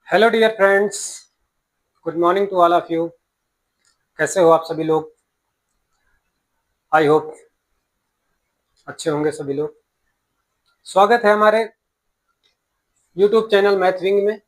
Hello dear friends, good morning to all of you. कैसे हो आप सभी लोग? आई होप अच्छे होंगे सभी लोग। स्वागत है हमारे यूट्यूब चैनल मैथ विंग में।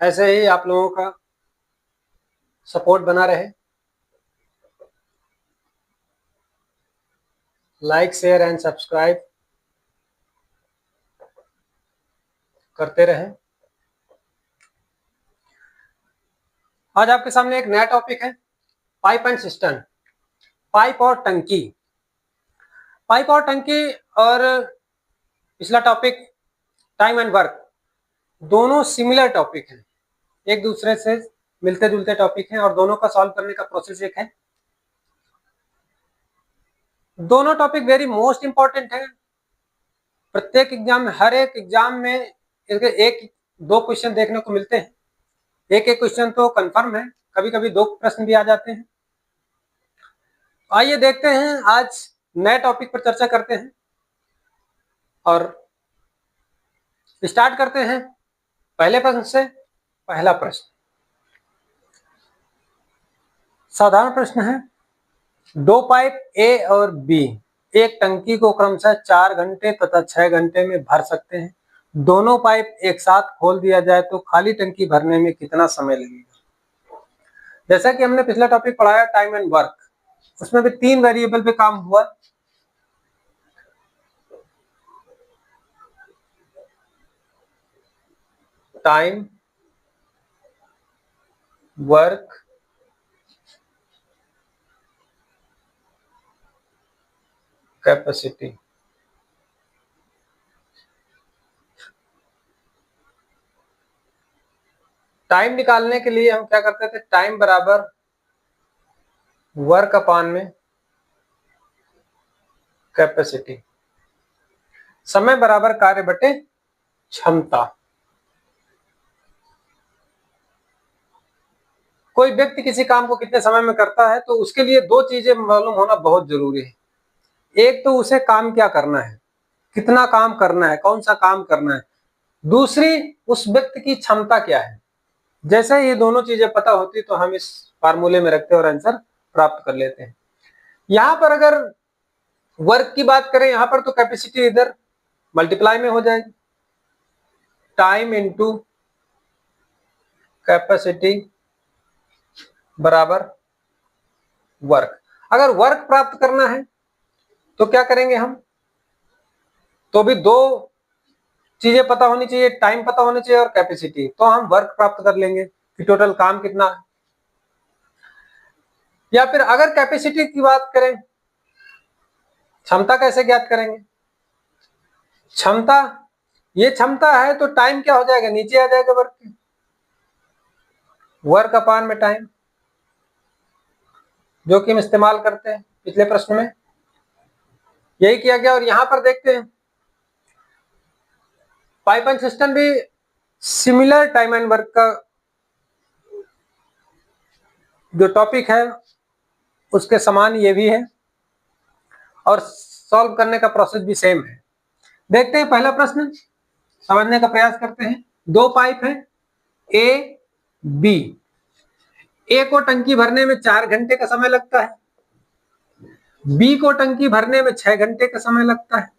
ऐसे ही आप लोगों का सपोर्ट बना रहे, लाइक शेयर एंड सब्सक्राइब करते रहें। आज आपके सामने एक नया टॉपिक है, पाइप एंड सिस्टम। पाइप और टंकी। पाइप और टंकी और पिछला टॉपिक टाइम एंड वर्क, दोनों सिमिलर टॉपिक हैं, एक दूसरे से मिलते जुलते टॉपिक हैं और दोनों का सॉल्व करने का प्रोसेस एक है। दोनों टॉपिक वेरी मोस्ट इंपॉर्टेंट है। प्रत्येक एग्जाम में, हर एक एग्जाम में एक दो क्वेश्चन देखने को मिलते हैं। एक एक क्वेश्चन तो कंफर्म है, कभी कभी दो प्रश्न भी आ जाते हैं। आइए देखते हैं, आज नए टॉपिक पर चर्चा करते हैं और स्टार्ट करते हैं पहले प्रश्न से। पहला प्रश्न साधारण प्रश्न है। दो पाइप ए और बी एक टंकी को क्रमशः 4 घंटे तथा 6 घंटे में भर सकते हैं। दोनों पाइप एक साथ खोल दिया जाए तो खाली टंकी भरने में कितना समय लगेगा? जैसा कि हमने पिछला टॉपिक पढ़ाया टाइम एंड वर्क, उसमें भी 3 वेरिएबल पे काम हुआ। Time, work, capacity. टाइम निकालने के लिए हम क्या करते थे? टाइम बराबर वर्क अपान में कैपेसिटी, समय बराबर कार्य बटे क्षमता। कोई व्यक्ति किसी काम को कितने समय में करता है तो उसके लिए दो चीजें मालूम होना बहुत जरूरी है। एक तो उसे काम क्या करना है, कितना काम करना है, कौन सा काम करना है। दूसरी, उस व्यक्ति की क्षमता क्या है। जैसे ये दोनों चीजें पता होती तो हम इस फार्मूले में रखते और आंसर प्राप्त कर लेते हैं। यहां पर अगर वर्क की बात करें, यहां पर तो कैपेसिटी इधर मल्टीप्लाई में हो जाएगी, टाइम इंटू कैपेसिटी बराबर वर्क। अगर वर्क प्राप्त करना है तो क्या करेंगे हम? तो भी दो चीजें पता होनी चाहिए, टाइम पता होनी चाहिए और कैपेसिटी। तो हम वर्क प्राप्त कर लेंगे कि टोटल काम कितना है। या फिर अगर कैपेसिटी की बात करें, क्षमता कैसे ज्ञात करेंगे? क्षमता, ये क्षमता है तो टाइम क्या हो जाएगा? नीचे आ जाएगा वर्क के, वर्क अपान में टाइम, जो कि हम इस्तेमाल करते हैं पिछले प्रश्न में, यही किया गया। और यहां पर देखते हैं पाइप एंड सिस्टम भी सिमिलर टाइम एंड वर्क का जो टॉपिक है उसके समान ये भी है और सॉल्व करने का प्रोसेस भी सेम है। देखते हैं पहला प्रश्न, समझने का प्रयास करते हैं। दो पाइप है ए बी, ए को टंकी भरने में 4 घंटे का समय लगता है, बी को टंकी भरने में 6 घंटे का समय लगता है।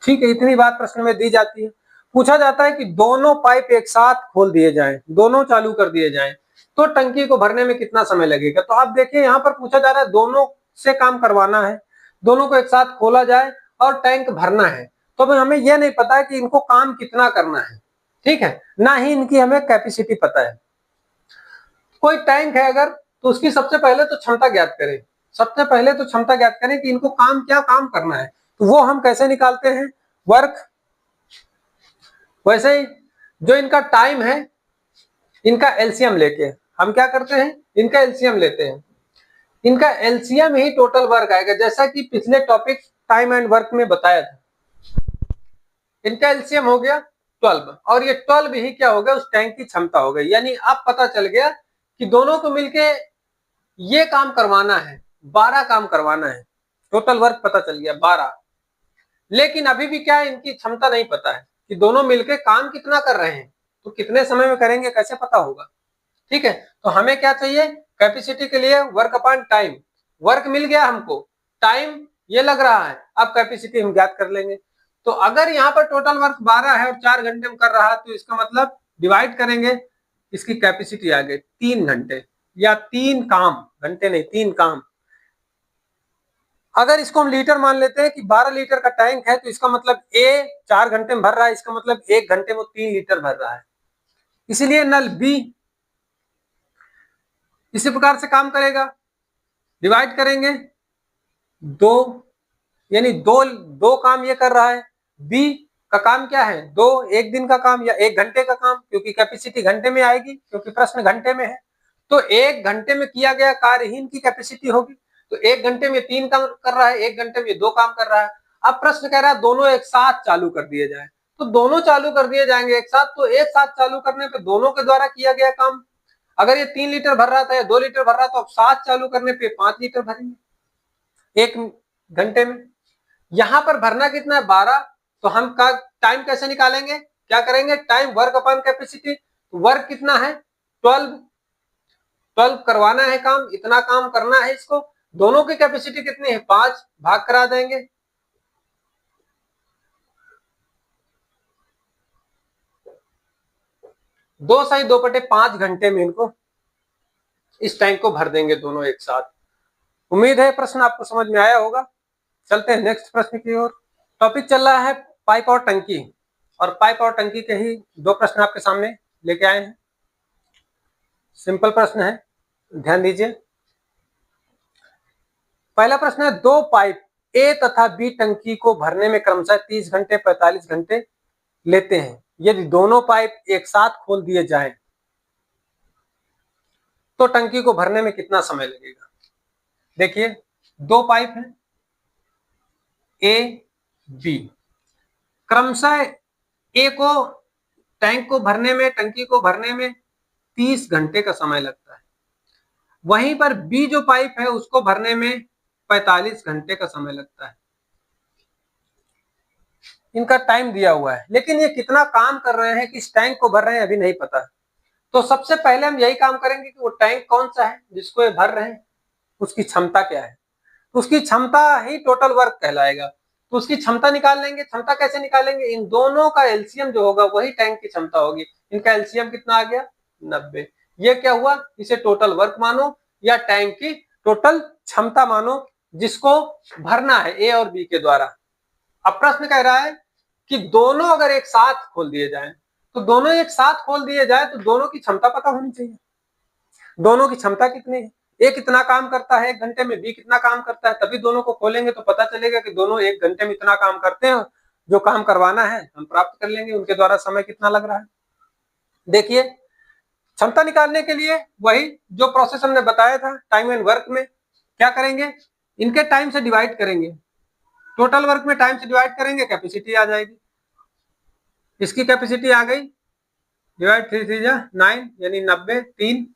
ठीक है, इतनी बात प्रश्न में दी जाती है। पूछा जाता है कि दोनों पाइप एक साथ खोल दिए जाएं, दोनों चालू कर दिए जाएं तो टंकी को भरने में कितना समय लगेगा। तो आप देखिए यहां पर पूछा जा रहा है दोनों से काम करवाना है, दोनों को एक साथ खोला जाए और टैंक भरना है। तो हमें यह नहीं पता है कि इनको काम कितना करना है, ठीक है, ना ही इनकी हमें कैपेसिटी पता है। कोई टैंक है अगर, तो उसकी सबसे पहले तो क्षमता ज्ञात करें, सबसे पहले तो क्षमता ज्ञात करें कि इनको क्या काम करना है। तो वो हम कैसे निकालते हैं? वर्क। वैसे ही जो इनका टाइम है, इनका एलसीएम लेके हम क्या करते हैं? इनका एलसीएम लेते हैं। इनका एलसीएम ही टोटल वर्क आएगा, जैसा कि पिछले टॉपिक टाइम एंड वर्क में बताया था। इनका एलसीएम हो गया 12 और ये 12 ही क्या हो गया? उस टैंक की क्षमता हो गई। यानी अब पता चल गया कि दोनों को मिलके ये काम करवाना है, 12 काम करवाना है, टोटल वर्क पता चल गया 12, लेकिन अभी भी क्या है, इनकी क्षमता नहीं पता है कि दोनों मिलकर काम कितना कर रहे हैं, तो कितने समय में करेंगे कैसे पता होगा। ठीक है, तो हमें क्या चाहिए, कैपेसिटी के लिए वर्क अपॉन टाइम, वर्क मिल गया हमको, टाइम ये लग रहा है, अब कैपेसिटी हम ज्ञात कर लेंगे। तो अगर यहाँ पर टोटल वर्क 12 है और 4 घंटे में कर रहा है, तो इसका मतलब डिवाइड करेंगे, इसकी कैपेसिटी आ गई 3 घंटे या 3 काम, घंटे नहीं 3 काम। अगर इसको हम लीटर मान लेते हैं कि 12 लीटर का टैंक है, तो इसका मतलब ए 4 घंटे में भर रहा है, इसका मतलब 1 घंटे में 3 लीटर भर रहा है, इसीलिए नल बी इसी प्रकार से काम करेगा। डिवाइड करेंगे 2, यानी दो काम ये कर रहा है। बी का काम क्या है, 2 1 दिन का काम या 1 घंटे का काम, क्योंकि कैपेसिटी घंटे में आएगी, क्योंकि प्रश्न घंटे में है। तो 1 घंटे में किया गया कार्य ही इनकी कैपेसिटी होगी। तो 1 घंटे में 3 काम कर रहा है, 1 घंटे में 2 काम कर रहा है। अब प्रश्न कह रहा है दोनों एक साथ चालू कर दिए जाए, तो दोनों चालू कर दिए जाएंगे एक साथ। तो एक साथ चालू करने पे दोनों के द्वारा किया गया काम, अगर ये 3 लीटर भर रहा था या 2 लीटर भर रहा था, तो अब साथ चालू करने पे 5 लीटर भरेंगे 1 घंटे में। यहां पर भरना कितना है 12, तो हम टाइम कैसे निकालेंगे, क्या करेंगे, time work upon capacity. Work कितना है 12 करवाना है काम, इतना काम करना है इसको, दोनों की कैपेसिटी कितनी है 5, भाग करा देंगे। दो सही 2/5 घंटे में इनको इस टैंक को भर देंगे दोनों एक साथ। उम्मीद है प्रश्न आपको समझ में आया होगा। चलते हैं नेक्स्ट प्रश्न की ओर। टॉपिक चल रहा है पाइप और टंकी, और पाइप और टंकी के ही 2 प्रश्न आपके सामने लेके आए हैं। सिंपल प्रश्न है, ध्यान दीजिए। पहला प्रश्न है, 2 पाइप ए तथा बी टंकी को भरने में क्रमशः 30 घंटे 45 घंटे लेते हैं। यदि दोनों पाइप एक साथ खोल दिए जाएं, तो टंकी को भरने में कितना समय लगेगा। देखिए 2 पाइप हैं ए बी, क्रमशः ए को टैंक को भरने में, टंकी को भरने में 30 घंटे का समय लगता है। वहीं पर बी जो पाइप है उसको भरने में 45 घंटे का समय लगता है। इनका टाइम दिया हुआ है, लेकिन ये कितना काम कर रहे हैं, किस टैंक को भर रहे हैं अभी नहीं पता। तो सबसे पहले हम यही काम करेंगे कि वो टैंक कौन सा है जिसको ये भर रहे हैं, उसकी क्षमता क्या है। तो उसकी क्षमता ही टोटल वर्क कहलाएगा। तो उसकी क्षमता निकाल लेंगे। क्षमता कैसे निकालेंगे, इन दोनों का एलसीएम जो होगा वही टैंक की क्षमता होगी। इनका एलसीएम कितना आ गया 90। ये क्या हुआ, इसे टोटल वर्क मानो या टैंक की टोटल क्षमता मानो, जिसको भरना है ए और बी के द्वारा। अब प्रश्न कह रहा है कि दोनों अगर एक साथ खोल दिए जाए, तो दोनों एक साथ खोल दिए जाए तो दोनों की क्षमता पता होनी चाहिए। दोनों की क्षमता कितनी है, ए कितना काम करता है 1 घंटे में, बी कितना काम करता है, तभी दोनों को खोलेंगे तो पता चलेगा कि दोनों 1 घंटे में इतना काम करते हैं। जो काम करवाना है हम प्राप्त कर लेंगे, उनके द्वारा समय कितना लग रहा है। देखिए क्षमता निकालने के लिए वही जो प्रोसेस हमने बताया था टाइम एंड वर्क में, क्या करेंगे, इनके टाइम से डिवाइड करेंगे। टोटल वर्क में टाइम से डिवाइड करेंगे, कैपेसिटी आ जाएगी। इसकी कैपेसिटी आ गई, डिवाइड 3 3 जा 9 यानी 90, 3।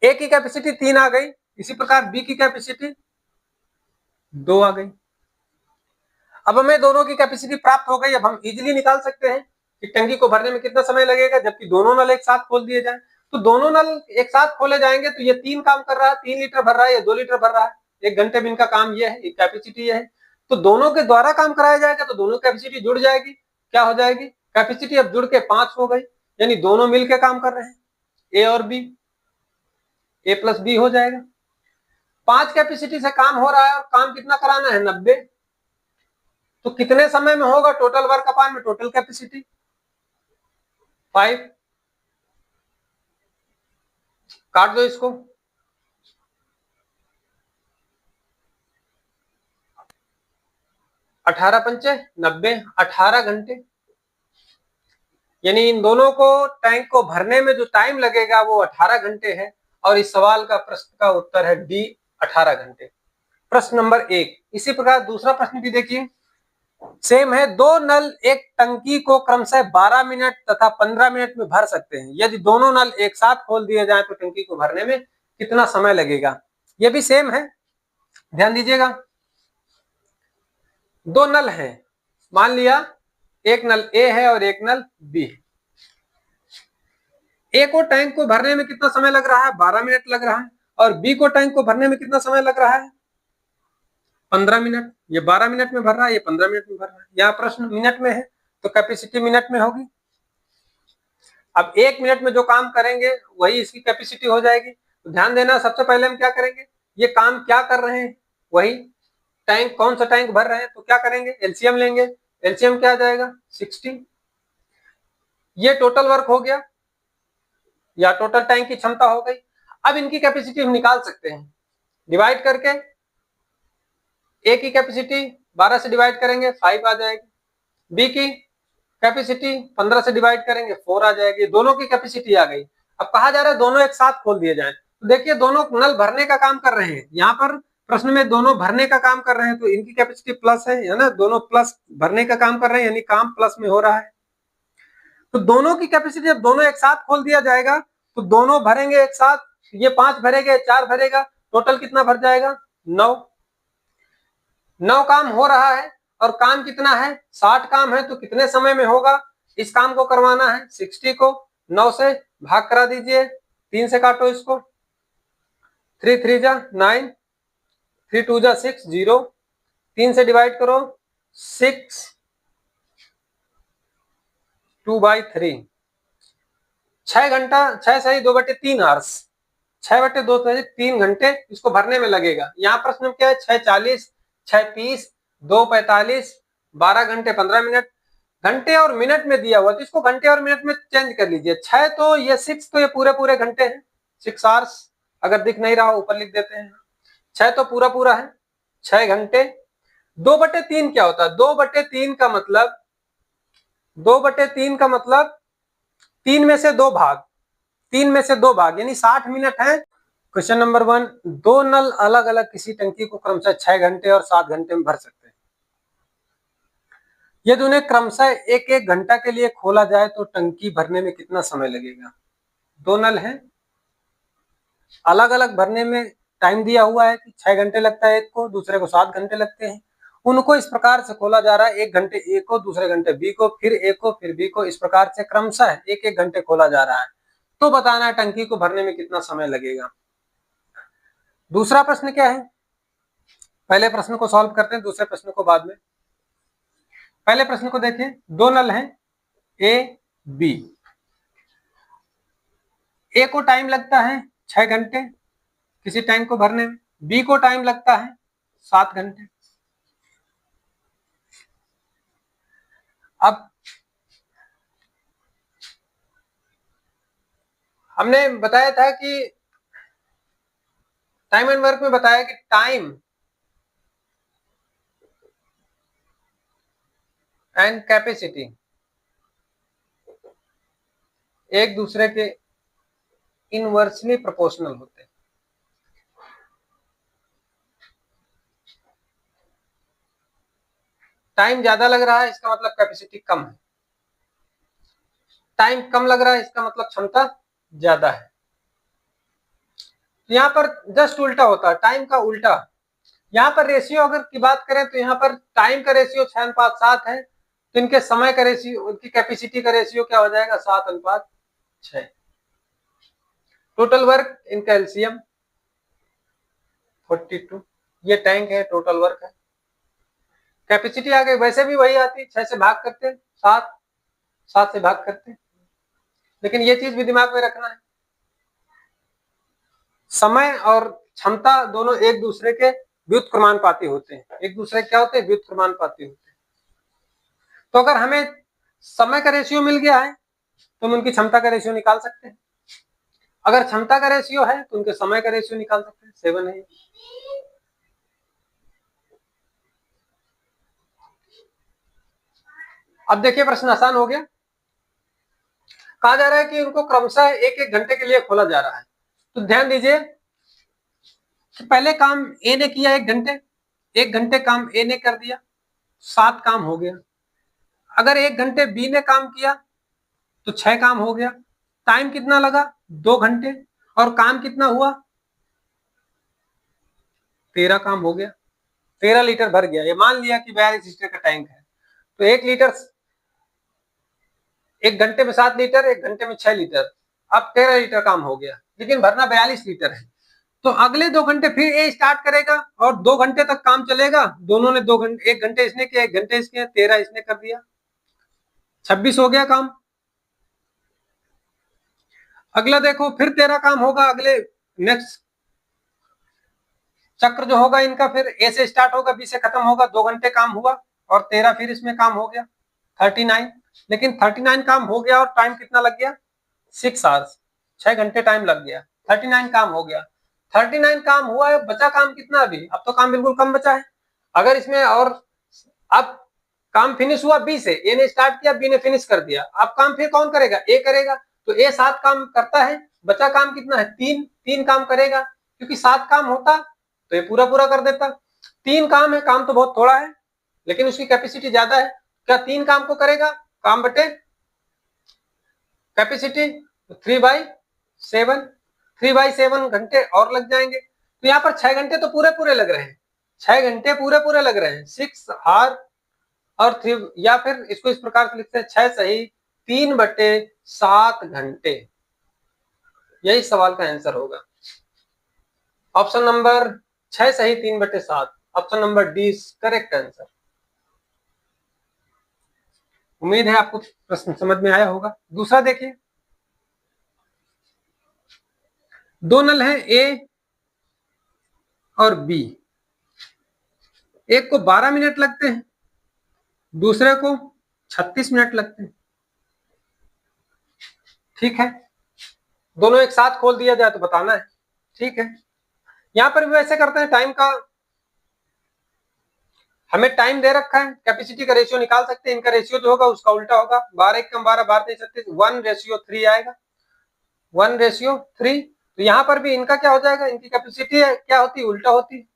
ए की कैपेसिटी 3 आ गई, इसी प्रकार बी की कैपेसिटी 2 आ गई। अब हमें दोनों की कैपेसिटी प्राप्त हो गई। अब हम इजीली निकाल सकते हैं कि टंकी को भरने में कितना समय लगेगा, जबकि दोनों नल एक साथ खोल दिए जाए। तो दोनों नल एक साथ खोले जाएंगे तो ये 3 काम कर रहा है, 3 लीटर भर रहा है या 2 लीटर भर रहा है, 1 घंटे में इनका काम ये है, कैपेसिटी ये है। तो दोनों के द्वारा काम कराया जाएगा तो दोनों कैपेसिटी जुड़ जाएगी, क्या हो जाएगी, कैपेसिटी अब जुड़ के 5 हो गई, यानी दोनों मिलकर काम कर रहे हैं, ए और बी, ए प्लस बी हो जाएगा। 5 कैपेसिटी से काम हो रहा है और काम कितना कराना है 90। तो कितने समय में होगा, टोटल वर्क अपान में टोटल कैपेसिटी 5, काट दो इसको, 18 पंचे 90, 18 घंटे। यानी इन दोनों को टैंक को भरने में जो टाइम लगेगा वो 18 घंटे है, और इस सवाल का प्रश्न का उत्तर है डी 18 घंटे। प्रश्न नंबर 1। इसी प्रकार दूसरा प्रश्न भी देखिए, सेम है। 2 नल एक टंकी को क्रमशः 12 मिनट तथा 15 मिनट में भर सकते हैं। यदि दोनों नल एक साथ खोल दिए जाएं तो टंकी को भरने में कितना समय लगेगा। ये भी सेम है, ध्यान दीजिएगा। दो नल है, मान लिया एक नल ए है और एक नल बी है। ए को टैंक को भरने में कितना समय लग रहा है? 12 मिनट लग रहा है। और बी को टैंक को भरने में कितना समय लग रहा है? 15 मिनट। ये 12 मिनट में भर रहा है, ये 15 मिनट में भर रहा है। यहाँ प्रश्न मिनट में है तो कैपेसिटी मिनट में होगी। अब 1 मिनट में जो काम करेंगे वही इसकी कैपेसिटी हो जाएगी। तो ध्यान देना, सबसे पहले हम क्या करेंगे, ये काम क्या कर रहे हैं वही टैंक, कौन सा टैंक भर रहे हैं, तो क्या करेंगे, एलसीएम लेंगे। एलसीएम क्या आ जाएगा? 60। ये टोटल वर्क हो गया या टोटल टैंक की क्षमता हो गई। अब इनकी कैपेसिटी हम निकाल सकते हैं, डिवाइड करके ए की कैपेसिटी 12 से डिवाइड करेंगे 5 आ जाएगी, बी की कैपेसिटी 15 से डिवाइड करेंगे 4 आ जाएगी। दोनों की कैपेसिटी आ गई। अब कहा जा रहा है दोनों एक साथ खोल दिए जाए। तो देखिए दोनों नल भरने का काम कर रहे हैं, यहाँ पर प्रश्न में दोनों भरने का काम कर रहे हैं, तो इनकी कैपेसिटी प्लस है ना, दोनों प्लस भरने का काम कर रहे हैं, यानी काम प्लस में हो रहा है। तो दोनों की कैपेसिटी जब दोनों एक साथ खोल दिया जाएगा तो दोनों भरेंगे एक साथ, ये 5 भरेगा, 4 भरेगा, टोटल कितना भर जाएगा? 9। 9 काम हो रहा है और काम कितना है? 60 काम है। तो कितने समय में होगा? इस काम को करवाना है 60 को 9 से भाग करा दीजिए, 3 से काटो इसको, 3 3 जा 9, 3 2 जा 6 0, 3 से डिवाइड करो 6 2/3, 6 घंटा, 6 सही 2/3 आवर्स, 6/2 से 3 घंटे इसको भरने में लगेगा। यहाँ प्रश्न में क्या है? 6:40, 6:30, 2:45, 12 घंटे 15 मिनट। घंटे और मिनट में दिया हुआ तो इसको घंटे और मिनट में चेंज कर लीजिए। 6 तो ये 6 तो ये पूरे पूरे घंटे हैं, 6 आवर्स। अगर दिख नहीं रहा ऊपर लिख देते हैं, 6 तो पूरा पूरा है, 6 घंटे। 2/3 क्या होता है? 2/3 का मतलब 2/3 का मतलब 3 में से 2 भाग, 3 में से 2 भाग यानी 60 मिनट है। क्वेश्चन नंबर 1, दो नल अलग अलग किसी टंकी को क्रमशः 6 घंटे और 7 घंटे में भर सकते हैं। यदि उन्हें क्रमशः एक एक घंटा के लिए खोला जाए तो टंकी भरने में कितना समय लगेगा? दो नल हैं, अलग अलग भरने में टाइम दिया हुआ है कि 6 घंटे लगता है एक को, दूसरे को 7 घंटे लगते हैं। उनको इस प्रकार से खोला जा रहा है, 1 घंटे ए को, दूसरे घंटे बी को, फिर ए को, फिर बी को, इस प्रकार से क्रमशः एक एक घंटे खोला जा रहा है। तो बताना है टंकी को भरने में कितना समय लगेगा। दूसरा प्रश्न क्या है? पहले प्रश्न को सॉल्व करते हैं, दूसरे प्रश्न को बाद में। पहले प्रश्न को देखें, दो नल हैं ए बी। ए को टाइम लगता है 6 घंटे किसी टैंक को भरने में, बी को टाइम लगता है 7 घंटे। अब हमने बताया था कि टाइम एंड वर्क में बताया कि टाइम एंड कैपेसिटी एक दूसरे के इनवर्सली प्रोपोर्शनल होते हैं। टाइम ज्यादा लग रहा है इसका मतलब कैपेसिटी कम है, टाइम कम लग रहा है इसका मतलब क्षमता ज्यादा है। यहाँ पर जस्ट उल्टा होता है, टाइम का उल्टा। यहाँ पर रेशियो अगर की बात करें तो यहाँ पर टाइम का रेशियो 6:7 है, तो इनके समय का रेशियो, उनकी कैपेसिटी का रेशियो क्या हो जाएगा? 7:6। टोटल वर्क इनका एलसीएम 42। ये टैंक है, टोटल वर्क है। कैपेसिटी आ गई, वैसे भी वही आती, 6 से भाग करते 7, 7 से भाग करते। लेकिन ये चीज भी दिमाग में रखना है, समय और क्षमता दोनों एक दूसरे के व्युत्क्रमानुपाती होते हैं। एक दूसरे क्या होते हैं? व्युत्क्रमानुपाती होते हैं। तो अगर हमें समय का रेशियो मिल गया है तो हम उनकी क्षमता का रेशियो निकाल सकते हैं। अगर क्षमता का रेशियो है तो उनके समय का रेशियो निकाल सकते हैं, 7 है। अब देखिए प्रश्न आसान हो गया। कहा जा रहा है कि उनको क्रमशः एक एक घंटे के लिए खोला जा रहा है। तो ध्यान दीजिए कि पहले काम ए ने किया 1 घंटे, 1 घंटे काम ए ने कर दिया, 7 काम हो गया। अगर 1 घंटे बी ने काम किया तो 6 काम हो गया। टाइम कितना लगा? 2 घंटे। और काम कितना हुआ? 13 काम हो गया, 13 लीटर भर गया। ये मान लिया कि 42 लीटर का टैंक है, तो 1 लीटर 1 घंटे में 7 लीटर, 1 घंटे में 6 लीटर, अब 13 लीटर काम हो गया, लेकिन भरना 42 लीटर है। तो अगले 2 घंटे फिर ए स्टार्ट करेगा और 2 घंटे तक काम चलेगा। दोनों ने 2 घंटे, 1 घंटे इसने किया, 1 घंटे इसने, 13 इसने कर दिया, 26 हो गया काम। अगला देखो, फिर 13 काम होगा, अगले नेक्स्ट चक्र जो होगा इनका, फिर ए से स्टार्ट होगा, बी से खत्म होगा, 2 घंटे काम हुआ और 13 फिर इसमें काम हो गया, 39। लेकिन 39 काम हो गया और टाइम कितना लग गया, 6 आवर्स, 6 घंटे टाइम लग गया, 39 काम हो गया। 39 काम हुआ है, बचा काम कितना अभी, अब तो काम बिल्कुल कम बचा है। अगर इसमें और अब काम फिनिश हुआ बी से, ए ने स्टार्ट किया, बी ने फिनिश कर दिया, अब काम फिर कौन करेगा, ए करेगा। तो ए 7 काम करता है, बचा काम कितना है, 3 काम करेगा, क्योंकि 7 काम होता तो ये पूरा पूरा कर देता। 3 काम है, काम तो बहुत थोड़ा है, लेकिन उसकी कैपेसिटी ज्यादा है। क्या 3 काम को करेगा, काम बटे कैपेसिटी, 3/7, 3/7 घंटे और लग जाएंगे। तो यहाँ पर 6 घंटे तो पूरे पूरे लग रहे हैं, 6 घंटे पूरे पूरे लग रहे हैं, 6 आवर और 3, या फिर इसको इस प्रकार से लिखते हैं, 6 सही 3/7 घंटे। यही सवाल का आंसर होगा, ऑप्शन नंबर 6 सही 3/7, option number D is correct answer. उम्मीद है आपको प्रश्न समझ में आया होगा। दूसरा देखिए, 2 नल हैं ए और बी, एक को 12 मिनट लगते हैं, दूसरे को 36 मिनट लगते हैं। ठीक है, दोनों एक साथ खोल दिया जाए तो बताना है। ठीक है, यहां पर भी वैसे करते हैं, टाइम का हमें टाइम दे रखा है, कैपेसिटी का रेशियो निकाल सकते हैं, इनका रेशियो जो होगा उसका उल्टा होगा, 12 कम 12, 12 36, 1:3 आएगा, 1:3। तो यहाँ पर भी इनका क्या हो जाएगा, इनकी कैपेसिटी क्या होती है, उल्टा होती।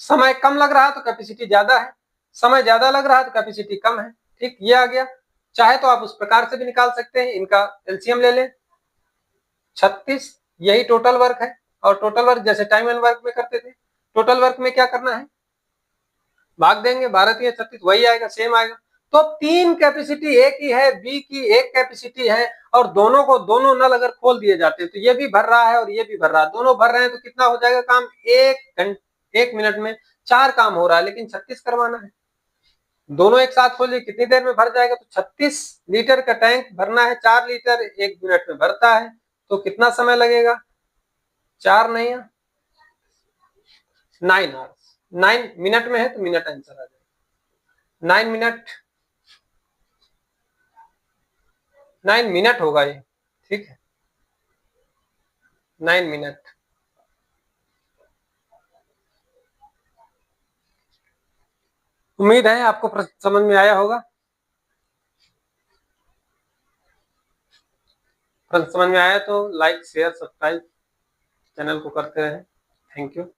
समय कम लग रहा है तो कैपेसिटी ज्यादा है, समय ज्यादा लग रहा है तो कैपेसिटी कम है। ठीक, ये आ गया। चाहे तो आप उस प्रकार से भी निकाल सकते हैं, इनका एलसीएम ले लें, 36, यही टोटल वर्क है। और टोटल वर्क जैसे टाइम एंड वर्क में करते थे, टोटल वर्क में क्या करना है, भाग देंगे, 12×3=36, वही आएगा, सेम आएगा। तो 3 कैपेसिटी ए की है, बी की 1 कैपेसिटी है, और दोनों को, दोनों नल अगर खोल दिए जाते हैं तो ये भी भर रहा है और ये भी भर रहा है, दोनों भर रहे हैं, तो कितना हो जाएगा काम, 1 मिनट में 4 काम हो रहा है, लेकिन 36 करवाना है। दोनों एक साथ खोलिए, कितनी देर में भर जाएगा, तो 36 लीटर का टैंक भरना है, 4 लीटर 1 मिनट में भरता है, तो कितना समय लगेगा, 4 नहीं, 9 आवर्स, 9 मिनट में है तो मिनट आंसर आ जाएगा, 9 मिनट, 9 मिनट होगा ये। ठीक है, 9 मिनट। उम्मीद है आपको प्रश्न समझ में आया होगा। प्रश्न समझ में आया तो लाइक शेयर सब्सक्राइब चैनल को करते रहें। Thank you.